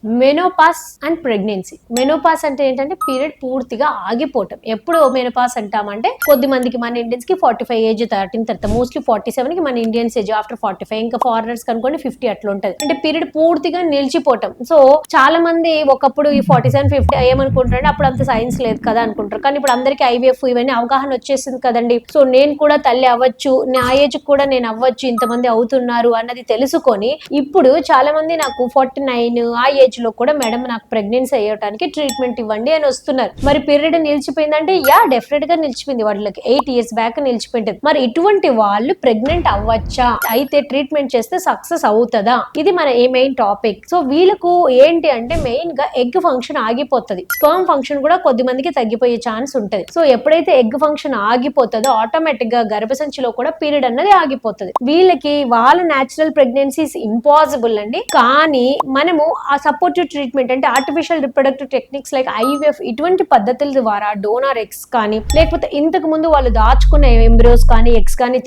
Menopause and pregnancy. Menopause అంటే ఏంటంటే period పూర్తిగా ఆగిపోవటం. ఎప్పుడు మెనోపాస్ అంటామంటే కొద్ది మందికి మన ఇండియన్స్ కి 45 ఏజ్ దాటిన తర్వాత, మోస్ట్లీ 47 కి మన ఇండియన్స్ ఏజ్ ఆఫ్టర్ 45, ఇంకా ఫారినర్స్ కనుకోండి 50 అట్లా ఉంటది. అంటే పీరియడ్ పూర్తిగా నిలిచిపోవటం. సో చాలా మంది ఒకప్పుడు ఈ 47-50 ఏమనుకుంటారంటే అప్పుడు అంత సైన్స్ లేదు కదా అనుకుంటారు. కానీ ఇప్పుడు అందరికి IVF ఇవన్నీ అవగాహన వచ్చేసింది కదండి. సో నేను కూడా తల్లి అవ్వచ్చు, నా ఏజ్ కూడా నేను అవ్వచ్చు, ఇంతమంది అవుతున్నారు అన్నది తెలుసుకొని ఇప్పుడు చాలా మంది నాకు 49 ఆ ఏజ్ లో కూడా మేడం నాకు ప్రెగ్నెన్సీ అయ్యడానికి ట్రీట్మెంట్ ఇవ్వండి అని వస్తున్నారు. మరి పీరియడ్ నిలిచిపోయిందంటే డెఫినెట్ గా నిలిచిపోయింది. వాళ్ళకి 8 years బ్యాక్ నిలిచిపోయింది. మరి ఇటువంటి వాళ్ళు ప్రెగ్నెంట్ అవ్వచ్చా, అయితే ట్రీట్మెంట్ చేస్తే సక్సెస్ అవుతుందా, ఇది మన మెయిన్ టాపిక్. సో వీళ్ళకు ఏంటి అంటే మెయిన్ గా ఎగ్ ఫంక్షన్ ఆగిపోతుంది, స్పర్మ్ ఫంక్షన్ కూడా కొద్ది మందికి తగ్గిపోయే ఛాన్స్ ఉంటది. సో ఎప్పుడైతే ఎగ్ ఫంక్షన్ ఆగిపోతుందో ఆటోమేటిక్ గా గర్భసంచిలో కూడా పీరియడ్ అన్నది ఆగిపోతుంది. వీళ్ళకి వాళ్ళ న్యాచురల్ ప్రెగ్నెన్సీస్ ఇంపాసిబుల్ అండి. కానీ మనము ఆ సపోర్టివ్ ట్రీట్మెంట్ అంటే artificial reproductive techniques like IVF ఇటువంటి పద్ధతుల ద్వారా డోనార్ ఎగ్స్ కానీ, లేకపోతే ఇంతకు ముందు వాళ్ళు దాచుకున్న ఎంబ్రియోస్ కానీ ఎగ్స్ కానీ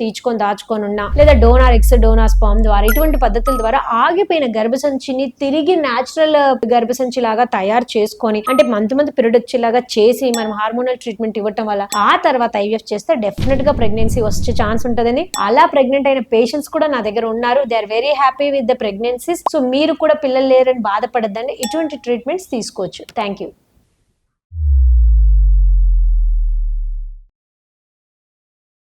దాచుకొని ఉన్నా, లేదా డోనార్ ఎగ్స్ డోనార్ స్పర్మ్ ద్వారా ఇటువంటి పద్ధతుల ద్వారా ఆగిపోయిన గర్భసంచిని తిరిగి న్యాచురల్ గర్భసంచి లాగా తయారు చేసుకొని, అంటే మంత్ పీరియడ్ వచ్చేలాగా చేసి మనం హార్మోనల్ ట్రీట్మెంట్ ఇవ్వటం వల్ల ఆ తర్వాత IVF చేస్తే డెఫినెట్ గా ప్రెగ్నెన్సీ వచ్చే ఛాన్స్ ఉంటుందని, అలా ప్రెగ్నెంట్ అయిన పేషెంట్స్ కూడా నా దగ్గర ఉన్నారు. They are very happy with the pregnancies. So మీరు కూడా పిల్లలు లేరని బాధపడద్దండి, ఇటువంటి ట్రీట్మెంట్స్ తీసుకోవచ్చు. Thank you.